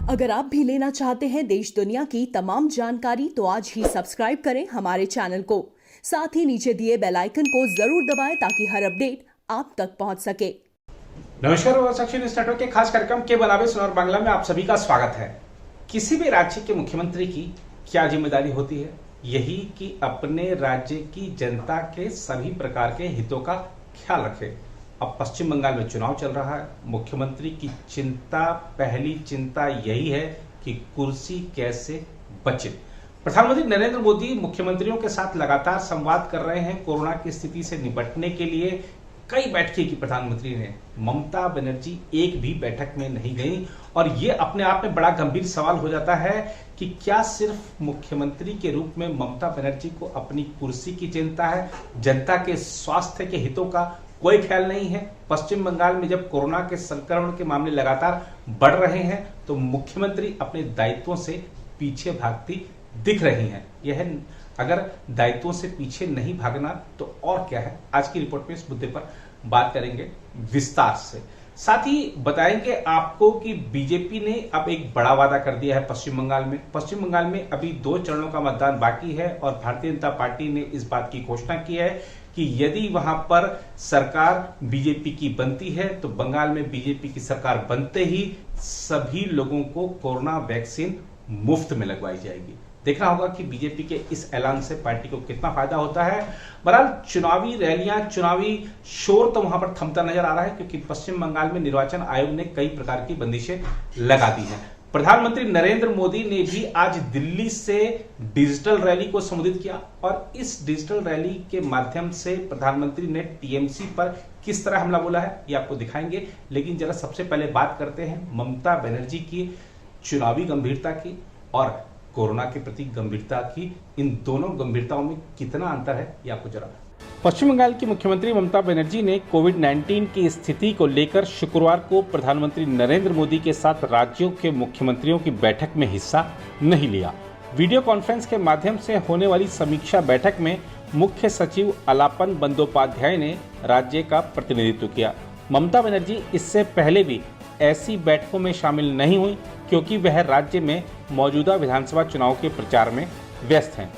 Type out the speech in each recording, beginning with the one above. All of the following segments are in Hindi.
अगर आप भी लेना चाहते हैं देश दुनिया की तमाम जानकारी तो आज ही सब्सक्राइब करें हमारे चैनल को। साथ ही नीचे दिए बेल आइकन को जरूर दबाएं ताकि हर अपडेट आप तक पहुंच सके। नमस्कार, वर्ल्ड न्यूज नेटवर्क के खास कार्यक्रम केबल आवेश और बांग्ला में आप सभी का स्वागत है। किसी भी राज्य के मुख्यमंत्री की क्या जिम्मेदारी होती है? यही कि अपने राज्य की जनता के सभी प्रकार के हितों का ख्याल रखे। अब पश्चिम बंगाल में चुनाव चल रहा है। मुख्यमंत्री की पहली चिंता यही है कि कुर्सी कैसे बचे। प्रधानमंत्री नरेंद्र मोदी मुख्यमंत्रियों के साथ लगातार संवाद कर रहे हैं। कोरोना की स्थिति से निपटने के लिए कई बैठकें की प्रधानमंत्री ने। ममता बनर्जी एक भी बैठक में नहीं गई और ये अपने आप में बड़ा गंभीर सवाल हो जाता है कि क्या सिर्फ मुख्यमंत्री के रूप में ममता बनर्जी को अपनी कुर्सी की चिंता है, जनता के स्वास्थ्य के हितों का कोई ख्याल नहीं है? पश्चिम बंगाल में जब कोरोना के संक्रमण के मामले लगातार बढ़ रहे हैं तो मुख्यमंत्री अपने दायित्वों से पीछे भागती दिख रही हैं। यह अगर दायित्वों से पीछे नहीं भागना तो और क्या है? आज की रिपोर्ट में इस मुद्दे पर बात करेंगे विस्तार से। साथ ही बताएंगे आपको कि बीजेपी ने अब एक बड़ा वादा कर दिया है पश्चिम बंगाल में। पश्चिम बंगाल में अभी 2 चरणों का मतदान बाकी है और भारतीय जनता पार्टी ने इस बात की घोषणा की है कि यदि वहां पर सरकार बीजेपी की बनती है तो बंगाल में बीजेपी की सरकार बनते ही सभी लोगों को कोरोना वैक्सीन मुफ्त में लगवाई जाएगी। देखना होगा कि बीजेपी के इस ऐलान से पार्टी को कितना फायदा होता है। बहरहाल चुनावी रैलियां, चुनावी शोर तो वहां पर थमता नजर आ रहा है क्योंकि पश्चिम बंगाल में निर्वाचन आयोग ने कई प्रकार की बंदिशें लगा दी हैं। प्रधानमंत्री नरेंद्र मोदी ने भी आज दिल्ली से डिजिटल रैली को संबोधित किया और इस डिजिटल रैली के माध्यम से प्रधानमंत्री ने टीएमसी पर किस तरह हमला बोला है ये आपको दिखाएंगे। लेकिन जरा सबसे पहले बात करते हैं ममता बनर्जी की चुनावी गंभीरता की और कोरोना के प्रति गंभीरता की। इन दोनों गंभीरताओं में कितना अंतर है ये आपको जरा। पश्चिम बंगाल की मुख्यमंत्री ममता बनर्जी ने कोविड-19 की स्थिति को लेकर शुक्रवार को प्रधानमंत्री नरेंद्र मोदी के साथ राज्यों के मुख्यमंत्रियों की बैठक में हिस्सा नहीं लिया। वीडियो कॉन्फ्रेंस के माध्यम से होने वाली समीक्षा बैठक में मुख्य सचिव अलापन बंदोपाध्याय ने राज्य का प्रतिनिधित्व किया। ममता बनर्जी इससे पहले भी ऐसी बैठकों में शामिल नहीं हुई क्योंकि वह राज्य में मौजूदा विधानसभा चुनाव के प्रचार में व्यस्त हैं।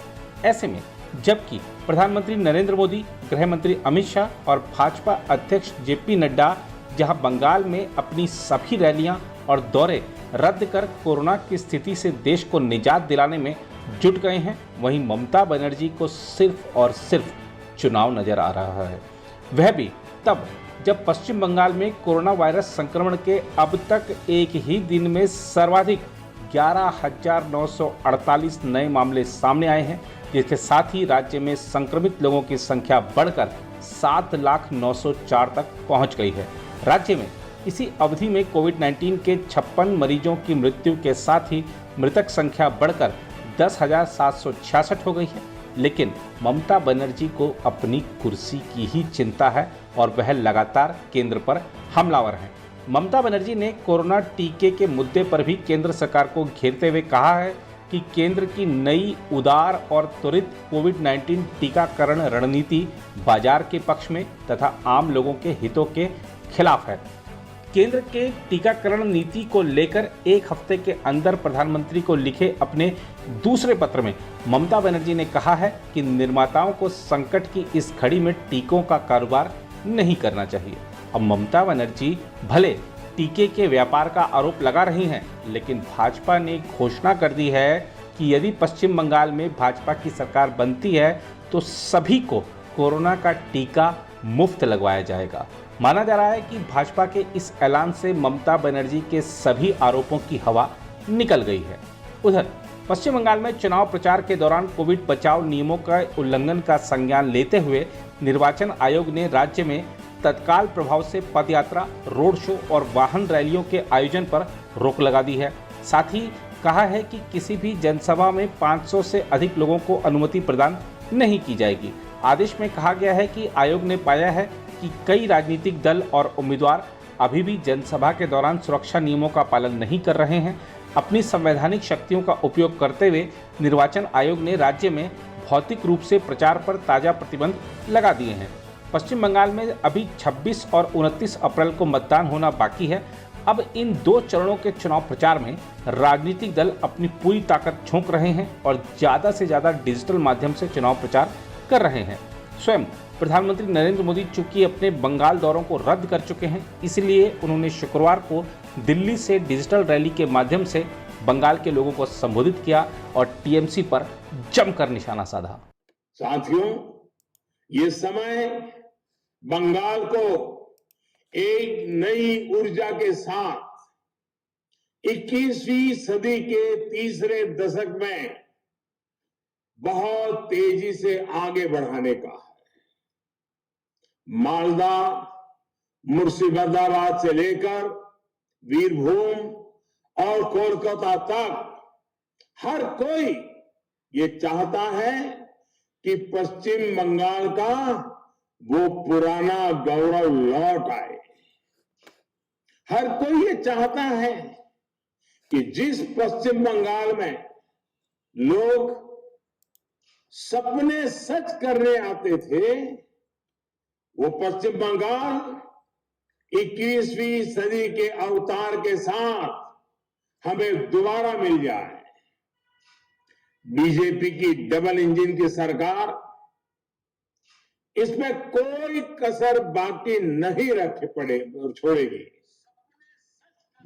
ऐसे में जबकि प्रधानमंत्री नरेंद्र मोदी, गृह मंत्री अमित शाह और भाजपा अध्यक्ष जेपी नड्डा जहां बंगाल में अपनी सभी रैलियां और दौरे रद्द कर कोरोना की स्थिति से देश को निजात दिलाने में जुट गए हैं, वहीं ममता बनर्जी को सिर्फ और सिर्फ चुनाव नजर आ रहा है। वह भी तब जब पश्चिम बंगाल में कोरोना वायरस संक्रमण के अब तक एक ही दिन में सर्वाधिक 11,948 नए मामले सामने आए हैं, जिसके साथ ही राज्य में संक्रमित लोगों की संख्या बढ़कर 7,904 तक पहुंच गई है। राज्य में इसी अवधि में कोविड-19 के 56 मरीजों की मृत्यु के साथ ही मृतक संख्या बढ़कर 10,766 हो गई है। लेकिन ममता बनर्जी को अपनी कुर्सी की ही चिंता है और वह लगातार केंद्र पर हमलावर हैं। ममता बनर्जी ने कोरोना टीके के मुद्दे पर भी केंद्र सरकार को घेरते हुए कहा है कि केंद्र की नई उदार और त्वरित कोविड-19 टीकाकरण रणनीति बाजार के पक्ष में तथा आम लोगों के हितों के खिलाफ है। केंद्र के टीकाकरण नीति को लेकर एक हफ्ते के अंदर प्रधानमंत्री को लिखे अपने दूसरे पत्र में ममता बनर्जी ने कहा है कि निर्माताओं को संकट की इस घड़ी में टीकों का कारोबार नहीं करना चाहिए। अब ममता बनर्जी भले टीके के व्यापार का आरोप लगा रही हैं, लेकिन भाजपा ने घोषणा कर दी है कि यदि पश्चिम बंगाल में भाजपा की सरकार बनती है तो सभी को कोरोना का टीका मुफ्त लगवाया जाएगा। माना जा रहा है कि भाजपा के इस ऐलान से ममता बनर्जी के सभी आरोपों की हवा निकल गई है। उधर पश्चिम बंगाल में चुनाव प्रचार के दौरान कोविड बचाव नियमों का उल्लंघन का संज्ञान लेते हुए निर्वाचन आयोग ने राज्य में तत्काल प्रभाव से पदयात्रा, रोड शो और वाहन रैलियों के आयोजन पर रोक लगा दी है। साथ ही कहा है कि किसी भी जनसभा में 500 से अधिक लोगों को अनुमति प्रदान नहीं की जाएगी। आदेश में कहा गया है कि आयोग ने पाया है कि कई राजनीतिक दल और उम्मीदवार अभी भी जनसभा के दौरान सुरक्षा नियमों का पालन नहीं कर रहे हैं। अपनी संवैधानिक शक्तियों का उपयोग करते हुए निर्वाचन आयोग ने राज्य में भौतिक रूप से प्रचार पर ताज़ा प्रतिबंध लगा दिए हैं। पश्चिम बंगाल में अभी 26 और 29 अप्रैल को मतदान होना बाकी है। अब इन 2 चरणों के चुनाव प्रचार में राजनीतिक दल अपनी पूरी ताकत झोंक रहे हैं और ज्यादा से ज्यादा डिजिटल माध्यम से चुनाव प्रचार कर रहे हैं। स्वयं प्रधानमंत्री नरेंद्र मोदी चूंकि अपने बंगाल दौरों को रद्द कर चुके हैं, इसलिए उन्होंने शुक्रवार को दिल्ली से डिजिटल रैली के माध्यम से बंगाल के लोगों को संबोधित किया और टीएमसी पर जमकर निशाना साधा। साथियों, ये समय बंगाल को एक नई ऊर्जा के साथ 21वीं सदी के तीसरे दशक में बहुत तेजी से आगे बढ़ाने का है। मालदा, मुर्शिदाबाद से लेकर वीरभूम और कोलकाता तक हर कोई ये चाहता है कि पश्चिम बंगाल का वो पुराना गौरव लौट आए। हर कोई ये चाहता है कि जिस पश्चिम बंगाल में लोग सपने सच करने आते थे, वो पश्चिम बंगाल 21वीं सदी के अवतार के साथ हमें दोबारा मिल जाए। बीजेपी की डबल इंजन की सरकार इसमें कोई कसर बाकी नहीं रख पड़े और छोड़ेगी।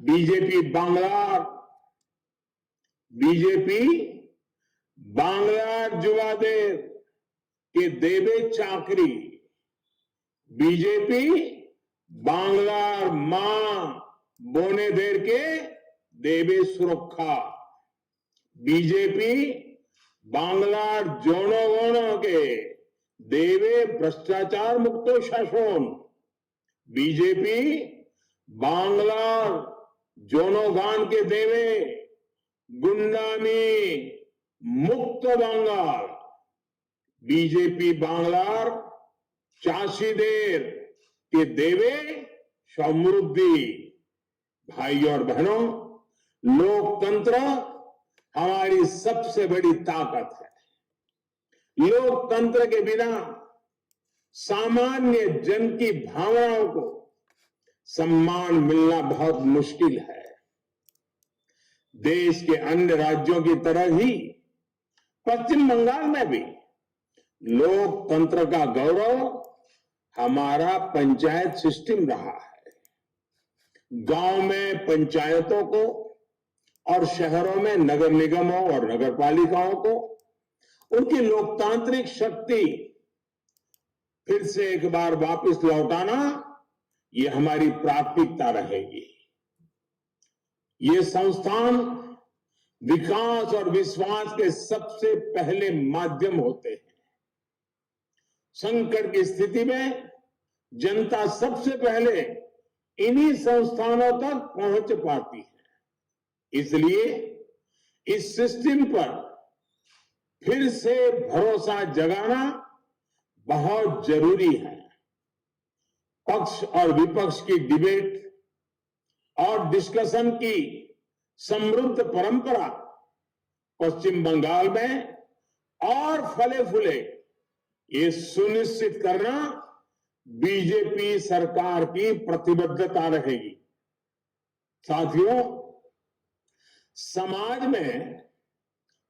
बीजेपी बांग्लार जुवादेर के देवे चाकरी, बीजेपी बांग्लार मां बोनेदेर के देवे सुरक्षा, बीजेपी बांग्लार जनगण के देवे भ्रष्टाचार मुक्त शासन, बीजेपी बांग्लार जनगण के देवे गुंडामी मुक्त बंगाल, बीजेपी बांग्लार चाषीदेर के देवे समृद्धि। भाई और बहनों, लोकतंत्र हमारी सबसे बड़ी ताकत है। लोकतंत्र के बिना सामान्य जन की भावनाओं को सम्मान मिलना बहुत मुश्किल है। देश के अन्य राज्यों की तरह ही पश्चिम बंगाल में भी लोकतंत्र का गौरव हमारा पंचायत सिस्टम रहा है। गांव में पंचायतों को और शहरों में नगर निगमों और नगर पालिकाओं को उनकी लोकतांत्रिक शक्ति फिर से एक बार वापस लौटाना, ये हमारी प्राथमिकता रहेगी। ये संस्थान विकास और विश्वास के सबसे पहले माध्यम होते हैं। संकट की स्थिति में जनता सबसे पहले इन्हीं संस्थानों तक पहुंच पाती है। इसलिए इस सिस्टम पर फिर से भरोसा जगाना बहुत जरूरी है। पक्ष और विपक्ष की डिबेट और डिस्कशन की समृद्ध परंपरा पश्चिम बंगाल में और फले फूले, ये सुनिश्चित करना बीजेपी सरकार की प्रतिबद्धता रहेगी। साथियों, समाज में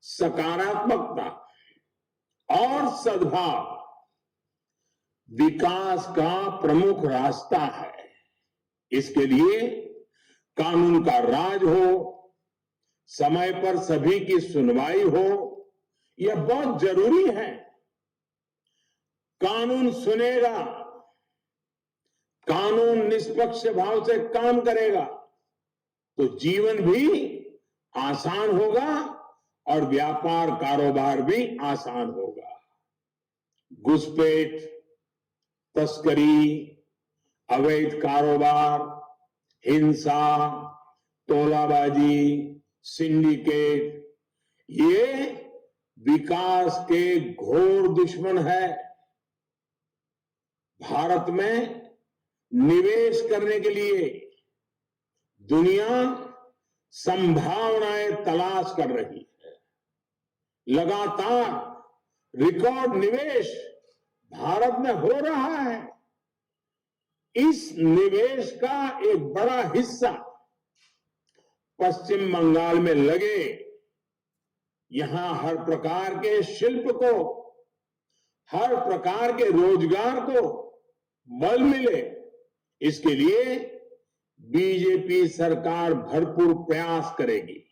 सकारात्मकता और सद्भाव विकास का प्रमुख रास्ता है। इसके लिए कानून का राज हो, समय पर सभी की सुनवाई हो, यह बहुत जरूरी है। कानून सुनेगा, कानून निष्पक्ष भाव से काम करेगा तो जीवन भी आसान होगा और व्यापार कारोबार भी आसान होगा। घुसपैठ, तस्करी, अवैध कारोबार, हिंसा, तोलाबाजी, सिंडिकेट, ये विकास के घोर दुश्मन है। भारत में निवेश करने के लिए दुनिया संभावनाएं तलाश कर रही है। लगातार रिकॉर्ड निवेश भारत में हो रहा है। इस निवेश का एक बड़ा हिस्सा पश्चिम बंगाल में लगे, यहां हर प्रकार के शिल्प को, हर प्रकार के रोजगार को बल मिले, इसके लिए बीजेपी सरकार भरपूर प्रयास करेगी।